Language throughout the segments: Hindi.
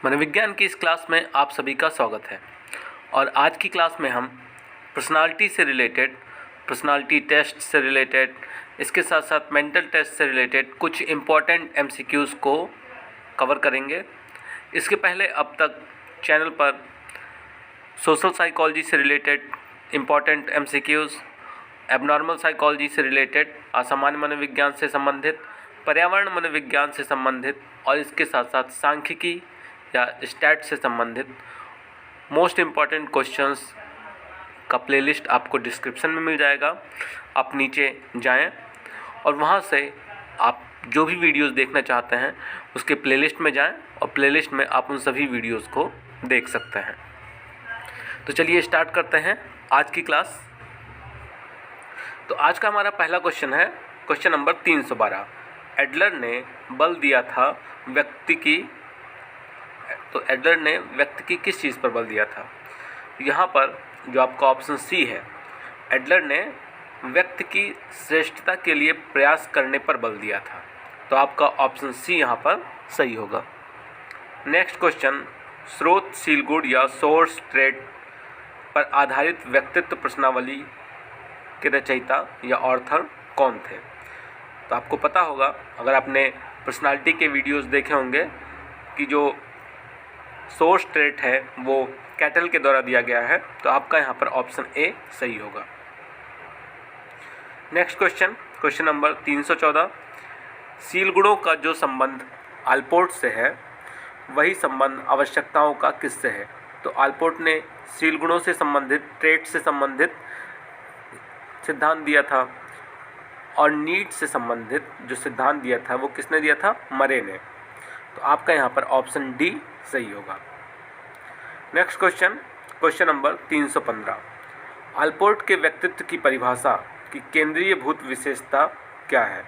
मनोविज्ञान की इस क्लास में आप सभी का स्वागत है। और आज की क्लास में हम पर्सनालिटी से रिलेटेड, पर्सनालिटी टेस्ट से रिलेटेड, इसके साथ साथ मेंटल टेस्ट से रिलेटेड कुछ इम्पॉर्टेंट एमसीक्यूज़ को कवर करेंगे। इसके पहले अब तक चैनल पर सोशल साइकोलॉजी से related important MCQs, abnormal psychology से रिलेटेड, असामान्य मनोविज्ञान से संबंधित, पर्यावरण मनोविज्ञान से संबंधित और इसके साथ साथ सांख्यिकी या स्टैट से संबंधित मोस्ट इम्पॉर्टेंट क्वेश्चंस का प्लेलिस्ट आपको डिस्क्रिप्शन में मिल जाएगा। आप नीचे जाएं और वहां से आप जो भी वीडियोस देखना चाहते हैं उसके प्लेलिस्ट में जाएं और प्लेलिस्ट में आप उन सभी वीडियोस को देख सकते हैं। तो चलिए स्टार्ट करते हैं आज की क्लास। तो आज का हमारा पहला क्वेश्चन है क्वेश्चन नंबर 312। एडलर ने बल दिया था व्यक्ति की, तो एडलर ने व्यक्ति की किस चीज़ पर बल दिया था? यहाँ पर जो आपका ऑप्शन सी है, एडलर ने व्यक्ति की श्रेष्ठता के लिए प्रयास करने पर बल दिया था। तो आपका ऑप्शन सी यहाँ पर सही होगा। नेक्स्ट क्वेश्चन, स्रोतशील गुण या सोर्स ट्रेट पर आधारित व्यक्तित्व प्रश्नावली के रचयिता या ऑथर कौन थे? तो आपको पता होगा, अगर आपने पर्सनालिटी के वीडियोस देखे होंगे, कि जो सोर्स ट्रेट है वो कैटल के द्वारा दिया गया है। तो आपका यहाँ पर ऑप्शन ए सही होगा। Next question, question number 314। शील गुणों का जो संबंध आलपोर्ट से है वही संबंध आवश्यकताओं का किससे है? तो आलपोर्ट ने शील गुणों से संबंधित, ट्रेट से संबंधित सिद्धांत दिया था और नीड से संबंधित जो सिद्धांत दिया था वो किसने दिया था? मरे ने। तो आपका यहाँ पर ऑप्शन डी सही होगा। Next question, question number 315। Allport के व्यक्तित्व की परिभाषा की केंद्रीय भूत विशेषता क्या है?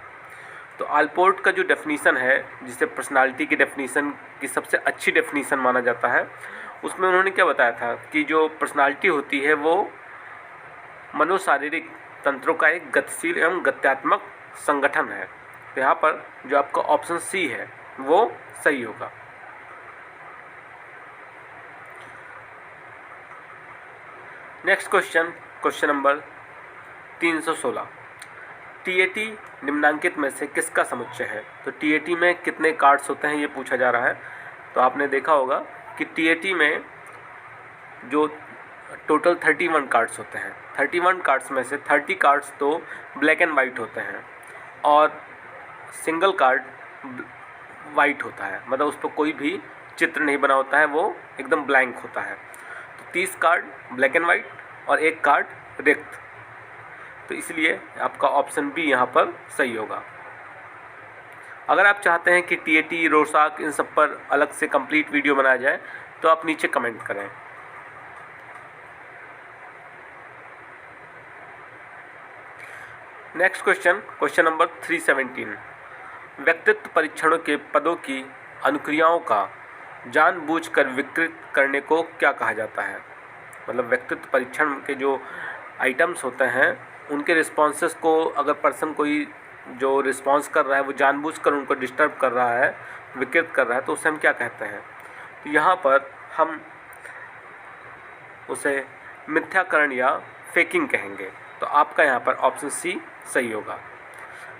तो आलपोर्ट का जो डेफिनीशन है, जिसे पर्सनालिटी की डेफिनीशन की सबसे अच्छी डेफिनीशन माना जाता है, उसमें उन्होंने क्या बताया था कि जो पर्सनालिटी होती है वो मनोशारीरिक तंत्रों का एक गतिशील एवं गत्यात्मक संगठन है। तो यहाँ पर जो आपका ऑप्शन सी है वो सही होगा। Next question, question number 316। TAT निम्नांकित में से किसका समुच्चय है? तो टीएटी में कितने कार्ड्स होते हैं ये पूछा जा रहा है। तो आपने देखा होगा कि टीएटी में जो टोटल 31 कार्ड्स होते हैं, 31 कार्ड्स में से 30 कार्ड्स तो ब्लैक एंड वाइट होते हैं और सिंगल कार्ड वाइट होता है, मतलब उस पर कोई भी चित्र नहीं बना होता है, वो एकदम ब्लैंक होता है। तो 30 कार्ड ब्लैक एंड वाइट और एक कार्ड रिक्त। तो इसलिए आपका ऑप्शन बी यहाँ पर सही होगा। अगर आप चाहते हैं कि टीएटी, रोर्साक, इन सब पर अलग से कंप्लीट वीडियो बनाया जाए तो आप नीचे कमेंट करें। Next question, question number 317। व्यक्तित्व परीक्षणों के पदों की अनुक्रियाओं का जानबूझकर विकृत करने को क्या कहा जाता है? मतलब व्यक्तित्व परीक्षण के जो आइटम्स होते हैं उनके रिस्पॉन्सेस को, अगर पर्सन कोई जो रिस्पॉन्स कर रहा है वो जानबूझकर उनको डिस्टर्ब कर रहा है, विकृत कर रहा है, तो उसे हम क्या कहते हैं? तो यहाँ पर हम उसे मिथ्याकरण या फेकिंग कहेंगे। तो आपका यहाँ पर ऑप्शन सी सही होगा।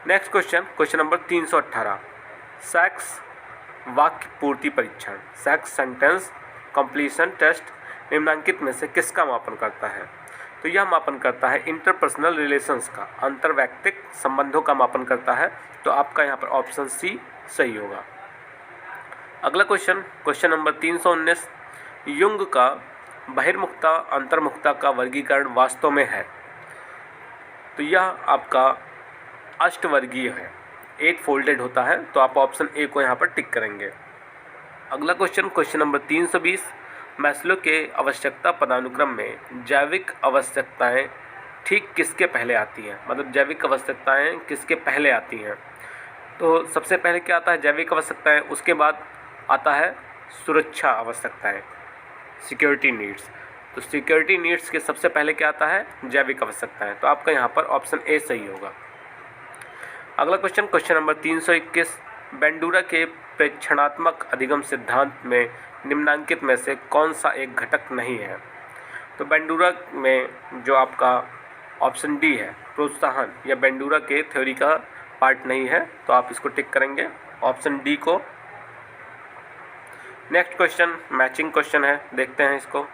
Next question, question number 318। Sex वाक्य पूर्ति परीक्षण, सेक्स सेंटेंस कंप्लीशन टेस्ट निम्नांकित में से किसका मापन करता है? तो यह मापन करता है इंटरपर्सनल रिलेशंस का, अंतर्वैयक्तिक संबंधों का मापन करता है। तो आपका यहाँ पर ऑप्शन सी सही होगा। अगला क्वेश्चन, क्वेश्चन नंबर 319। युंग का बहिर्मुखता अंतर्मुखता का वर्गीकरण वास्तव में है? तो यह आपका अष्टवर्गीय है, 8 फोल्डेड होता है। तो आप ऑप्शन ए को यहाँ पर टिक करेंगे। अगला क्वेश्चन, क्वेश्चन नंबर 320। मैस्लो के आवश्यकता पदानुक्रम में जैविक आवश्यकताएं ठीक किसके पहले आती हैं? मतलब जैविक आवश्यकताएं किसके पहले आती हैं? तो सबसे पहले क्या आता है? जैविक आवश्यकताएं। उसके बाद आता है सुरक्षा आवश्यकताएं, सिक्योरिटी नीड्स। तो सिक्योरिटी नीड्स के सबसे पहले क्या आता है? जैविक आवश्यकताएं। तो आपका यहाँ पर ऑप्शन ए सही होगा। अगला क्वेश्चन, क्वेश्चन नंबर 321। बेंडूरा के प्रेक्षणात्मक अधिगम सिद्धांत में निम्नांकित में से कौन सा एक घटक नहीं है? तो बेंडूरा में जो आपका ऑप्शन डी है, प्रोत्साहन, या बेंडूरा के थ्योरी का पार्ट नहीं है, तो आप इसको टिक करेंगे ऑप्शन डी को। नेक्स्ट क्वेश्चन मैचिंग क्वेश्चन है, देखते हैं इसको।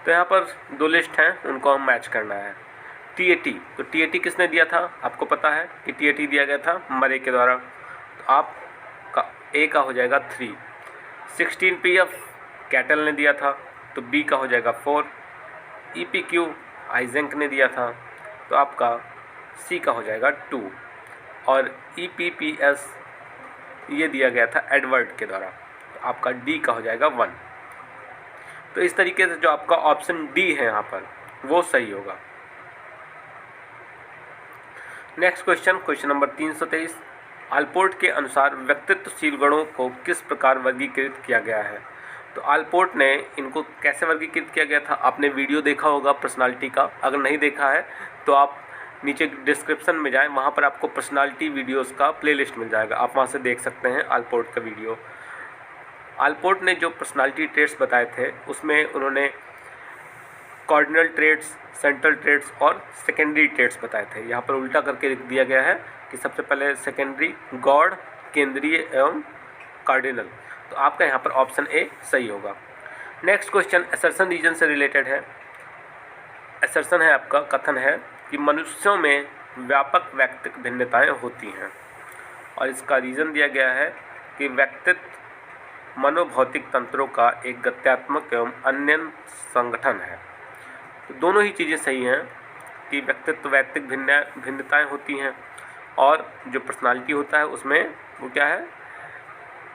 तो यहाँ पर दो लिस्ट हैं, उनको हम मैच करना है। टीएटी, तो टीएटी किसने दिया था? आपको पता है कि टीएटी दिया गया था मरे के द्वारा, तो आपका ए का हो जाएगा 3। 16pf कैटल ने दिया था, तो बी का हो जाएगा 4। ईपीक्यू आइजेंक ने दिया था, तो आपका सी का हो जाएगा 2। और ईपीपीएस ये दिया गया था एडवर्ड के द्वारा, तो आपका डी का हो जाएगा 1। तो इस तरीके से जो आपका ऑप्शन डी है यहाँ पर वो सही होगा। Next question, question number 323। Allport के अनुसार व्यक्तित्वशील गुणों को किस प्रकार वर्गीकृत किया गया है? तो आलपोर्ट ने इनको कैसे वर्गीकृत किया गया था? आपने वीडियो देखा होगा पर्सनालिटी का, अगर नहीं देखा है तो आप नीचे डिस्क्रिप्शन में जाएं, वहाँ पर आपको पर्सनालिटी वीडियोस का प्लेलिस्ट मिल जाएगा, आप वहाँ से देख सकते हैं आलपोर्ट का वीडियो। आलपोर्ट ने जो पर्सनालिटी ट्रेट्स बताए थे उसमें उन्होंने कार्डिनल ट्रेट्स, सेंट्रल ट्रेट्स और सेकेंडरी ट्रेट्स बताए थे। यहाँ पर उल्टा करके लिख दिया गया है कि सबसे पहले सेकेंडरी, गॉड, केंद्रीय एवं कार्डिनल, तो आपका यहाँ पर ऑप्शन ए सही होगा। नेक्स्ट क्वेश्चन असर्शन रीजन से रिलेटेड है। असर्शन है आपका कथन है कि मनुष्यों में व्यापक व्यक्तिक भिन्नताएं होती हैं, और इसका रीज़न दिया गया है कि व्यक्तित्व मनोभौतिक तंत्रों का एक गत्यात्मक एवं अन्यन संगठन है। तो दोनों ही चीज़ें सही हैं कि व्यक्तित्व वैयक्तिक भिन्नताएं होती हैं, और जो पर्सनालिटी होता है उसमें वो क्या है,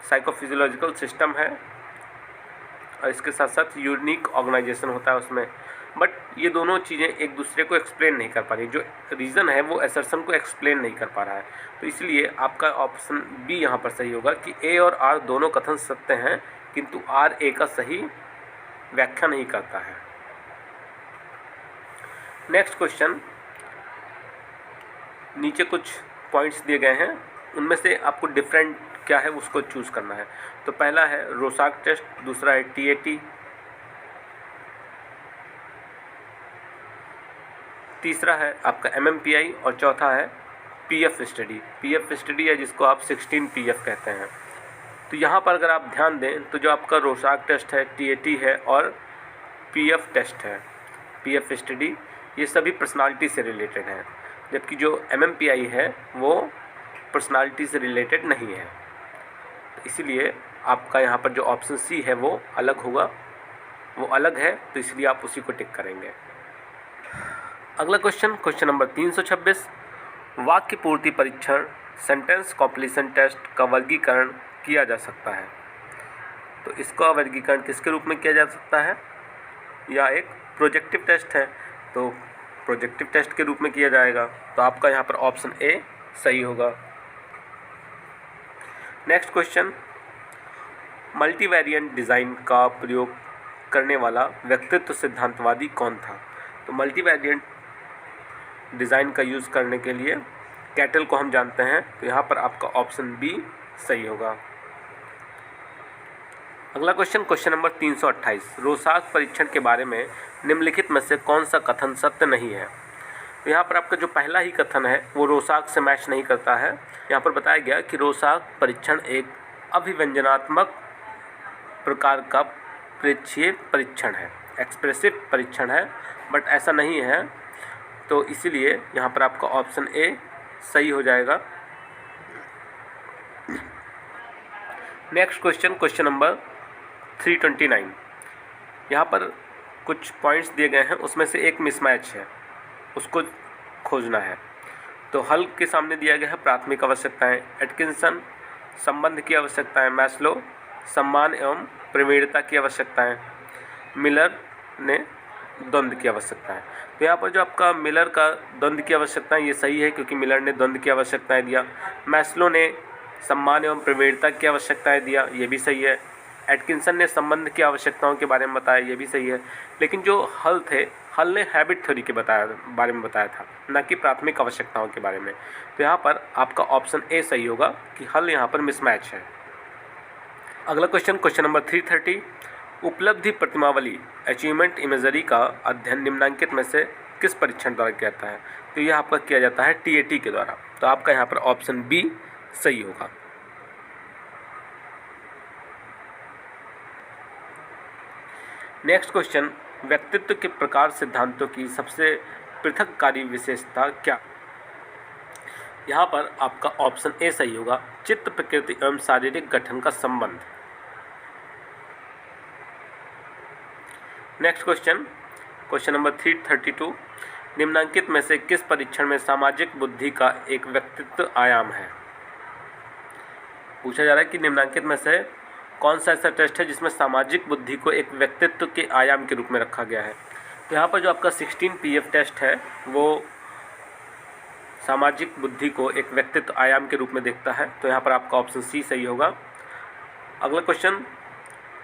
साइकोफिजियोलॉजिकल सिस्टम है, और इसके साथ साथ यूनिक ऑर्गेनाइजेशन होता है उसमें। बट ये दोनों चीज़ें एक दूसरे को एक्सप्लेन नहीं कर पा रही, जो रीज़न है वो असर्शन को एक्सप्लेन नहीं कर पा रहा है, तो इसलिए आपका ऑप्शन बी यहाँ पर सही होगा कि ए और आर दोनों कथन सत्य हैं, किंतु आर ए का सही व्याख्या नहीं करता है। नेक्स्ट क्वेश्चन, नीचे कुछ पॉइंट्स दिए गए हैं, उनमें से आपको डिफरेंट क्या है उसको चूज़ करना है। तो पहला है रोसाक टेस्ट, दूसरा है टीएटी, तीसरा है आपका एमएमपीआई, और चौथा है पीएफ स्टडी। पीएफ स्टडी है जिसको आप 16pf कहते हैं। तो यहाँ पर अगर आप ध्यान दें तो जो आपका रोसाक टेस्ट है, टीएटी है और पीएफ टेस्ट है, पीएफ स्टडी, ये सभी पर्सनालिटी से रिलेटेड हैं, जबकि जो एमएमपीआई है वो पर्सनालिटी से रिलेटेड नहीं है। तो इसीलिए आपका यहाँ पर जो ऑप्शन सी है वो अलग होगा, वो अलग है, तो इसलिए आप उसी को टिक करेंगे। अगला क्वेश्चन, क्वेश्चन नंबर 326। वाक्य पूर्ति परीक्षण, सेंटेंस कॉम्प्लीशन टेस्ट का वर्गीकरण किया जा सकता है। तो इसका वर्गीकरण किसके रूप में किया जा सकता है? या एक प्रोजेक्टिव टेस्ट है, तो प्रोजेक्टिव टेस्ट के रूप में किया जाएगा, तो आपका यहाँ पर ऑप्शन ए सही होगा। नेक्स्ट क्वेश्चन, मल्टीवेरिएंट डिज़ाइन का प्रयोग करने वाला व्यक्तित्व सिद्धांतवादी कौन था? तो मल्टीवेरिएंट डिज़ाइन का यूज़ करने के लिए कैटल को हम जानते हैं, तो यहाँ पर आपका ऑप्शन बी सही होगा। अगला क्वेश्चन, क्वेश्चन नंबर 328। रोसाक परीक्षण के बारे में निम्नलिखित में से कौन सा कथन सत्य नहीं है? तो यहाँ पर आपका जो पहला ही कथन है वो रोसाक से मैच नहीं करता है। यहाँ पर बताया गया कि रोसाक परीक्षण एक अभिव्यंजनात्मक प्रकार का प्रेक्षीय परीक्षण है, एक्सप्रेसिव परीक्षण है, बट ऐसा नहीं है, तो इसीलिए यहाँ पर आपका ऑप्शन ए सही हो जाएगा। Next question, question number 329। यहाँ पर कुछ पॉइंट्स दिए गए हैं, उसमें से एक मिसमैच है, उसको खोजना है। तो हल के सामने दिया गया है प्राथमिक आवश्यकताएं, एटकिंसन संबंध की आवश्यकताएं, मैस्लो सम्मान एवं प्रवीणता की आवश्यकताएं, मिलर ने द्वंद्व की आवश्यकताएं। तो यहाँ पर जो आपका मिलर का द्वंद्व की आवश्यकताएं, ये सही है क्योंकि मिलर ने द्वंद्व की आवश्यकताएं दिया। मैस्लो ने सम्मान एवं प्रवीणता की आवश्यकताएं दिया, ये भी सही है। एटकिंसन ने संबंध की आवश्यकताओं के बारे में बताया, ये भी सही है। लेकिन जो हल थे हल ने हैबिट थ्योरी के बारे में बताया था, न कि प्राथमिक आवश्यकताओं के बारे में। तो यहाँ पर आपका ऑप्शन ए सही होगा कि हल यहाँ पर मिसमैच है। अगला क्वेश्चन, क्वेश्चन नंबर 330, उपलब्धि प्रतिमावली अचीवमेंट इमेजरी का अध्ययन निम्नलिखित में से किस परीक्षण द्वारा किया जाता है? तो यह आपका किया जाता है TAT के द्वारा। तो आपका यहाँ पर ऑप्शन बी सही होगा। नेक्स्ट क्वेश्चन, व्यक्तित्व के प्रकार सिद्धांतों की सबसे पृथककारी विशेषता क्या? यहाँ पर आपका ऑप्शन ए सही होगा, चित्त प्रकृति एवं शारीरिक गठन का संबंध। नेक्स्ट क्वेश्चन, क्वेश्चन नंबर 332, निम्नलिखित में से किस परीक्षण में सामाजिक बुद्धि का एक व्यक्तित्व आयाम है? पूछा जा रहा है कि निम्नलिखित में से कौन सा ऐसा टेस्ट है जिसमें सामाजिक बुद्धि को एक व्यक्तित्व के आयाम के रूप में रखा गया है? तो यहाँ पर जो आपका 16PF टेस्ट है वो सामाजिक बुद्धि को एक व्यक्तित्व आयाम के रूप में देखता है। तो यहाँ पर आपका ऑप्शन सी सही होगा। अगला क्वेश्चन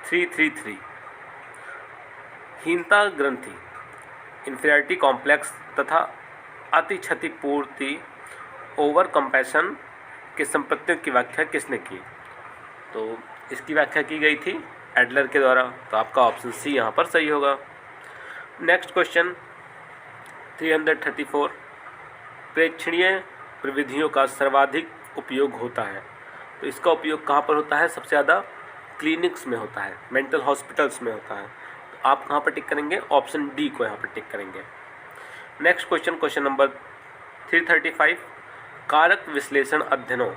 333, हीनता ग्रंथि, इन्फीरियरिटी कॉम्प्लेक्स तथा अति क्षतिपूर्ति ओवर कंपैशन के संपत्तियों की व्याख्या किसने की? तो इसकी व्याख्या की गई थी एडलर के द्वारा। तो आपका ऑप्शन सी यहाँ पर सही होगा। नेक्स्ट क्वेश्चन 334, प्रेक्षणीय प्रविधियों का सर्वाधिक उपयोग होता है। तो इसका उपयोग कहाँ पर होता है? सबसे ज़्यादा क्लिनिक्स में होता है, मेंटल हॉस्पिटल्स में होता है। तो आप कहाँ पर टिक करेंगे? ऑप्शन डी को यहाँ पर टिक करेंगे। नेक्स्ट क्वेश्चन, क्वेश्चन नंबर 335, कारक विश्लेषण अध्ययनों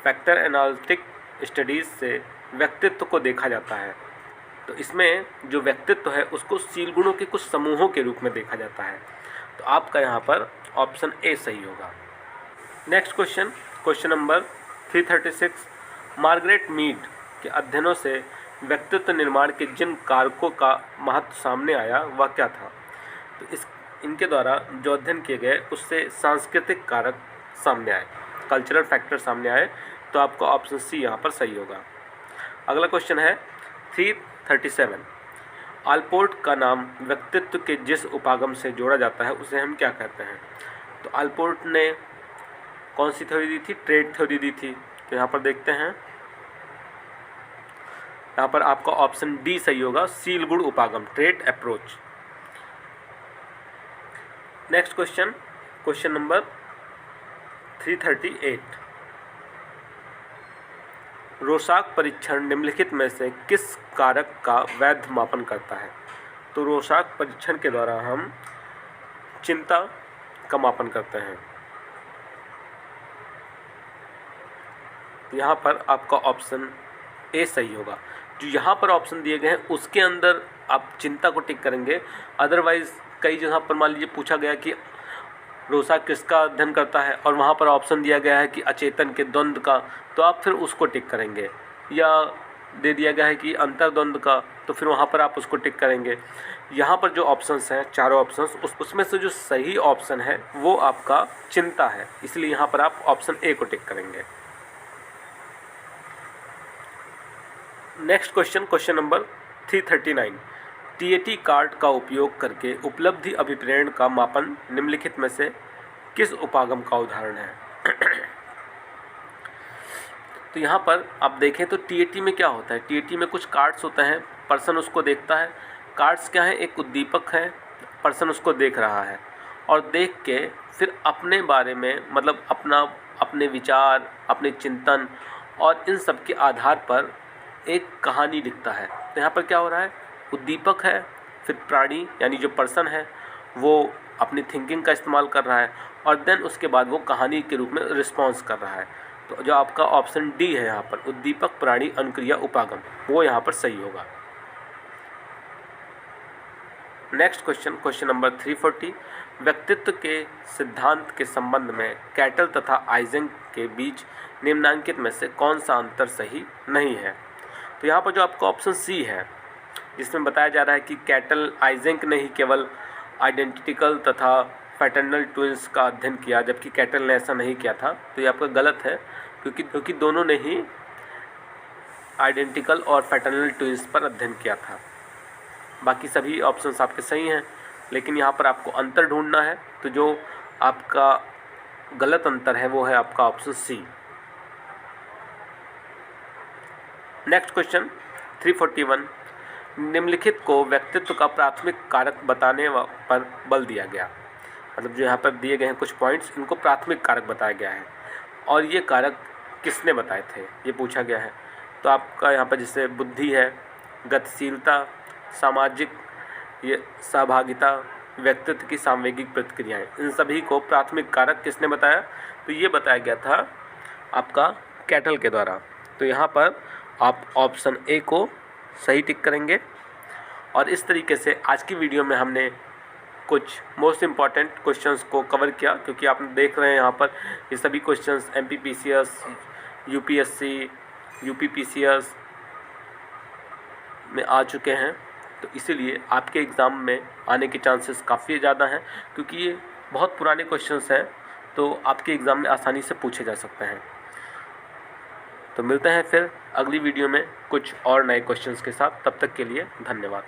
फैक्टर एनालिटिक स्टडीज़ से व्यक्तित्व को देखा जाता है। तो इसमें जो व्यक्तित्व है उसको शील गुणों के कुछ समूहों के रूप में देखा जाता है। तो आपका यहाँ पर ऑप्शन ए सही होगा। Next question, question number 336, Margaret Mead के अध्ययनों से व्यक्तित्व निर्माण के जिन कारकों का महत्व सामने आया वह क्या था? तो इनके द्वारा जो अध्ययन किए गए उससे सांस्कृतिक कारक सामने आए, कल्चरल फैक्टर सामने आए। तो आपका ऑप्शन सी यहाँ पर सही होगा। अगला क्वेश्चन है 337, आलपोर्ट का नाम व्यक्तित्व के जिस उपागम से जोड़ा जाता है उसे हम क्या कहते हैं? तो आलपोर्ट ने कौन सी थ्योरी दी थी? ट्रेड थ्योरी दी थी। तो यहाँ पर देखते हैं, यहाँ पर आपका ऑप्शन डी सही होगा, शील गुण उपागम, trade approach. Next question, question number 338, रोशाक परीक्षण निम्नलिखित में से किस कारक का वैध मापन करता है? तो रोशाक परीक्षण के द्वारा हम चिंता का मापन करते हैं। यहाँ पर आपका ऑप्शन ए सही होगा। जो यहाँ पर ऑप्शन दिए गए हैं उसके अंदर आप चिंता को टिक करेंगे। अदरवाइज़ कई जगह पर मान लीजिए पूछा गया कि रोशाक किसका अध्ययन करता है और वहाँ पर ऑप्शन दिया गया है कि अचेतन के द्वंद्व का, तो आप फिर उसको टिक करेंगे। या दे दिया गया है कि अंतर्द्वंद का, तो फिर वहाँ पर आप उसको टिक करेंगे। यहाँ पर जो ऑप्शंस हैं, चारों ऑप्शंस, उसमें से जो सही ऑप्शन है वो आपका चिंता है, इसलिए यहाँ पर आप ऑप्शन ए को टिक करेंगे। Next question, question number 339, TAT card का उपयोग करके उपलब्धि अभिप्रेरण का मापन निम्नलिखित में से किस उपागम का उदाहरण है? तो यहाँ पर आप देखें तो TAT में क्या होता है? TAT में कुछ कार्ड्स होते हैं, पर्सन उसको देखता है। कार्ड्स क्या है? एक उद्दीपक है, पर्सन उसको देख रहा है और देख के फिर अपने बारे में, मतलब अपने विचार, अपने चिंतन और इन सब के आधार पर एक कहानी लिखता है। तो यहाँ पर क्या हो रहा है? उद्दीपक है, फिर प्राणी यानी जो पर्सन है वो अपनी थिंकिंग का इस्तेमाल कर रहा है और देन उसके बाद वो कहानी के रूप में रिस्पॉन्स कर रहा है। तो जो आपका ऑप्शन डी है यहाँ पर, उद्दीपक प्राणी अनुक्रिया उपागम, वो यहाँ पर सही होगा। नेक्स्ट क्वेश्चन, क्वेश्चन नंबर 340, व्यक्तित्व के सिद्धांत के संबंध में कैटल तथा आइजेंक के बीच निम्नलिखित में से कौन सा अंतर सही नहीं है? तो यहाँ पर जो आपका ऑप्शन सी है, जिसमें बताया जा रहा है कि कैटल आइजेंक ने ही केवल आइडेंटिकल तथा पैटर्नल ट्विंस का अध्ययन किया, जबकि कैटल ने ऐसा नहीं किया था। तो ये आपका गलत है, क्योंकि दोनों ने ही आइडेंटिकल और पैटर्नल ट्विंस पर अध्ययन किया था। बाकी सभी ऑप्शंस आपके सही हैं। लेकिन यहाँ पर आपको अंतर ढूंढना है, तो जो आपका गलत अंतर है वो है आपका ऑप्शन सी। नेक्स्ट क्वेश्चन 341, निम्नलिखित को व्यक्तित्व का प्राथमिक कारक बताने पर बल दिया गया। मतलब जो यहाँ पर दिए गए हैं कुछ पॉइंट्स, इनको प्राथमिक कारक बताया गया है और ये कारक किसने बताए थे ये पूछा गया है। तो आपका यहाँ पर जैसे बुद्धि है, गतिशीलता, सामाजिक ये सहभागिता, व्यक्तित्व की सामवेगिक प्रतिक्रियाएं, इन सभी को प्राथमिक कारक किसने बताया? तो ये बताया गया था आपका कैटल के द्वारा। तो यहाँ पर आप ऑप्शन ए को सही टिक करेंगे। और इस तरीके से आज की वीडियो में हमने कुछ मोस्ट इम्पॉर्टेंट क्वेश्चंस को कवर किया, क्योंकि आप देख रहे हैं यहाँ पर ये सभी क्वेश्चंस MPPCS, UPSC, UPPCS में आ चुके हैं। तो इसीलिए आपके एग्ज़ाम में आने के चांसेस काफ़ी ज़्यादा हैं, क्योंकि ये बहुत पुराने क्वेश्चंस हैं, तो आपके एग्ज़ाम में आसानी से पूछे जा सकते हैं। तो मिलते हैं फिर अगली वीडियो में कुछ और नए क्वेश्चंस के साथ। तब तक के लिए धन्यवाद।